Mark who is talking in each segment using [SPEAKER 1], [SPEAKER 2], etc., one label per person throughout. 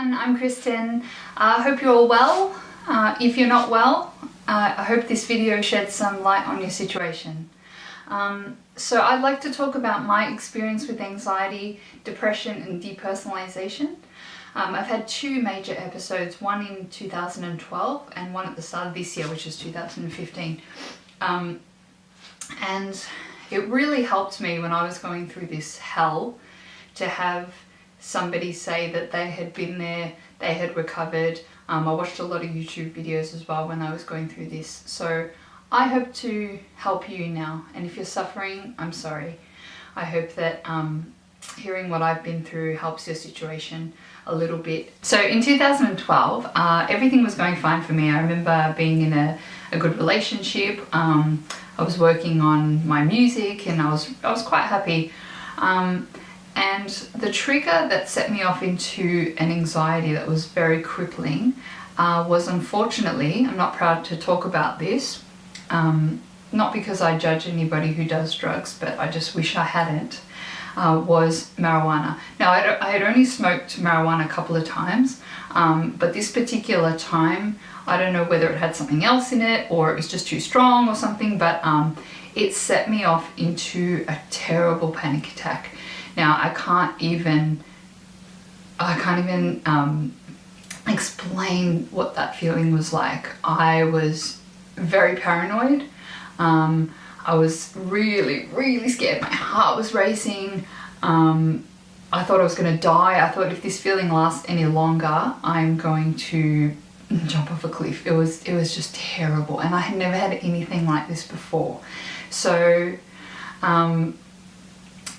[SPEAKER 1] everyone, I'm Kristen. I hope you're all well. If you're not well, I hope this video sheds some light on your situation. So I'd like to talk about my experience with anxiety, depression and depersonalization. I've had two major episodes, one in 2012 and one at the start of this year, which is 2015. And it really helped me when I was going through this hell to have somebody say that they had been there, they had recovered. I watched a lot of YouTube videos as well when I was going through this. So I hope to help you now. And if you're suffering, I'm sorry. I hope that hearing what I've been through helps your situation a little bit. So in 2012, everything was going fine for me. I remember being in a good relationship. I was working on my music and I was quite happy. And the trigger that set me off into an anxiety that was very crippling was, unfortunately, I'm not proud to talk about this, not because I judge anybody who does drugs, but I just wish I hadn't, was marijuana. Now, I had only smoked marijuana a couple of times, but this particular time, I don't know whether it had something else in it or it was just too strong or something, but it set me off into a terrible panic attack. Now, I can't even explain what that feeling was like. I was very paranoid. I was really, really scared. My heart was racing. I thought I was going to die. I thought if this feeling lasts any longer, I'm going to jump off a cliff. It was just terrible, and I had never had anything like this before. So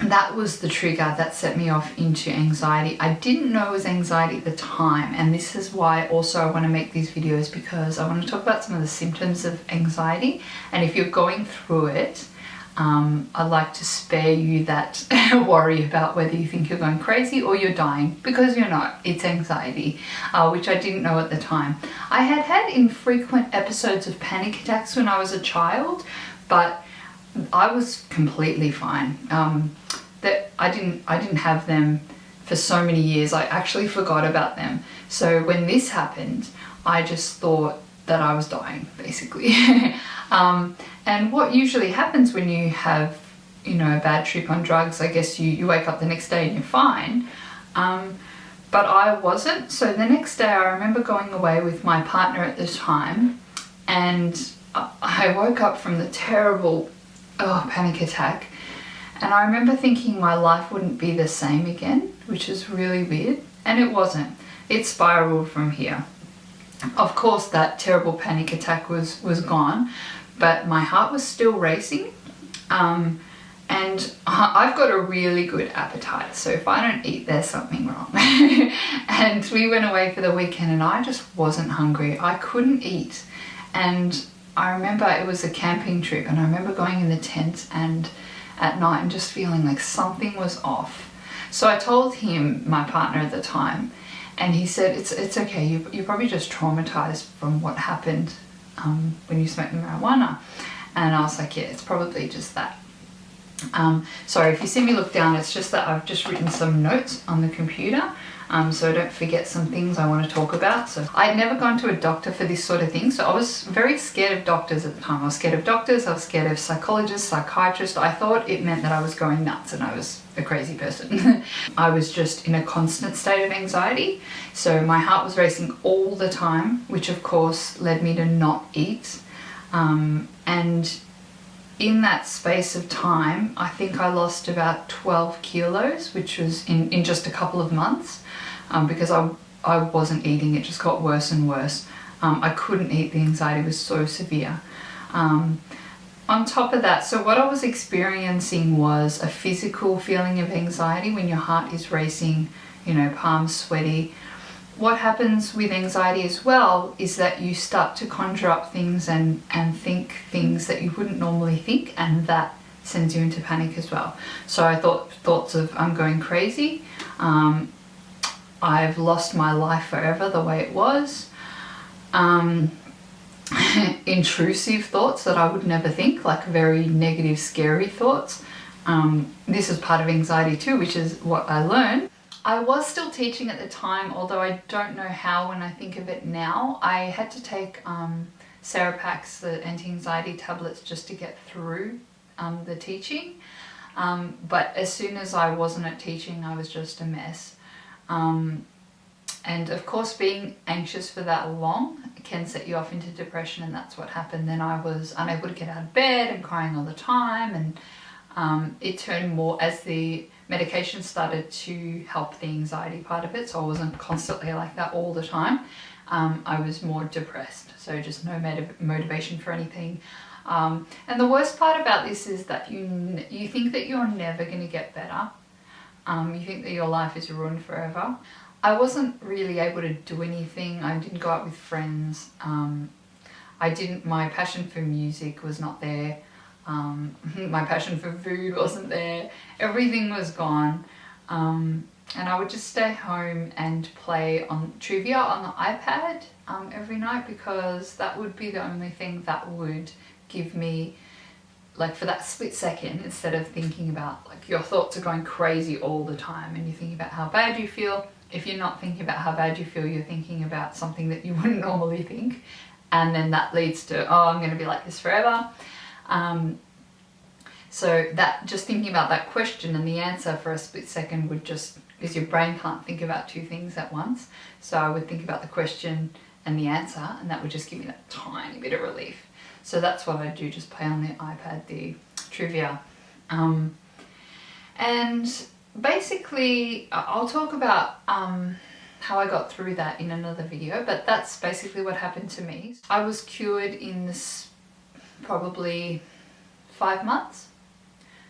[SPEAKER 1] that was the trigger that set me off into anxiety. I didn't know it was anxiety at the time, and this is why also I want to make these videos, because I want to talk about some of the symptoms of anxiety, and if you're going through it, I'd like to spare you that worry about whether you think you're going crazy or you're dying, because you're not. It's anxiety, which I didn't know at the time. I had had infrequent episodes of panic attacks when I was a child, but I was completely fine. That I didn't have them for so many years. I actually forgot about them. So when this happened, I just thought that I was dying, basically. And what usually happens when you have, a bad trip on drugs, I guess you wake up the next day and you're fine. But I wasn't. So the next day I remember going away with my partner at the time, and I woke up from the terrible panic attack, and I remember thinking my life wouldn't be the same again, which is really weird, and it wasn't. It spiraled from here. Of course, that terrible panic attack was gone, but my heart was still racing, and I've got a really good appetite, so if I don't eat, there's something wrong. And we went away for the weekend and I just wasn't hungry. I couldn't eat, and I remember it was a camping trip, and I remember going in the tent and at night and just feeling like something was off. So I told him, my partner at the time, and he said, it's okay, you're probably just traumatized from what happened when you smoked the marijuana. And I was like, yeah, it's probably just that. Sorry, if you see me look down, it's just that I've just written some notes on the computer, so I don't forget some things I want to talk about. So I'd never gone to a doctor for this sort of thing, so I was very scared of doctors at the time. I was scared of doctors, I was scared of psychologists, psychiatrists. I thought it meant that I was going nuts and I was a crazy person. I was just in a constant state of anxiety, so my heart was racing all the time, which of course led me to not eat. And in that space of time, I think I lost about 12 kilos, which was in just a couple of months, because I wasn't eating. It just got worse and worse. I couldn't eat. The anxiety was so severe. On top of that, so what I was experiencing was a physical feeling of anxiety when your heart is racing, palms sweaty. What happens with anxiety as well is that you start to conjure up things and think things that you wouldn't normally think, and that sends you into panic as well. So I thought thoughts of I'm going crazy, I've lost my life forever the way it was, intrusive thoughts that I would never think, like very negative, scary thoughts. This is part of anxiety too, which is what I learned. I was still teaching at the time, although I don't know how when I think of it now. I had to take Seropax, the anti-anxiety tablets, just to get through the teaching. But as soon as I wasn't at teaching, I was just a mess. And of course, being anxious for that long can set you off into depression, and that's what happened. Then I was unable to get out of bed and crying all the time, and it turned more as the medication started to help the anxiety part of it, so I wasn't constantly like that all the time. I was more depressed, so just no motivation for anything. And the worst part about this is that you think that you're never going to get better. You think that your life is ruined forever. I wasn't really able to do anything. I didn't go out with friends. My passion for music was not there. My passion for food wasn't there. Everything was gone. And I would just stay home and play on trivia on the iPad every night, because that would be the only thing that would give me, like, for that split second, instead of thinking about, like, your thoughts are going crazy all the time and you're thinking about how bad you feel. If you're not thinking about how bad you feel, you're thinking about something that you wouldn't normally think. And then that leads to, oh, I'm going to be like this forever. So that, just thinking about that question and the answer for a split second would just, because your brain can't think about two things at once. So I would think about the question and the answer, and that would just give me that tiny bit of relief. So that's what I do, just play on the iPad, the trivia. And basically, I'll talk about how I got through that in another video, but that's basically what happened to me. I was cured in this probably 5 months.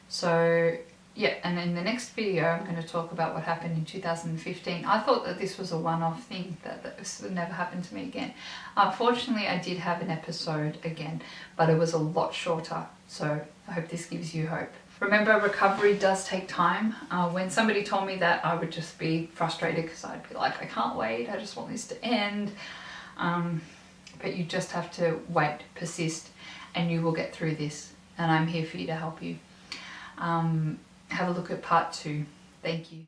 [SPEAKER 1] So yeah, and in the next video I'm going to talk about what happened in 2015. I thought that this was a one-off thing, that this would never happen to me again. Unfortunately, I did have an episode again, but it was a lot shorter, so I hope this gives you hope. Remember, recovery does take time. When somebody told me that, I would just be frustrated, because I'd be like, I can't wait, I just want this to end. But you just have to wait, persist, and you will get through this. And I'm here for you to help you. Have a look at part 2. Thank you.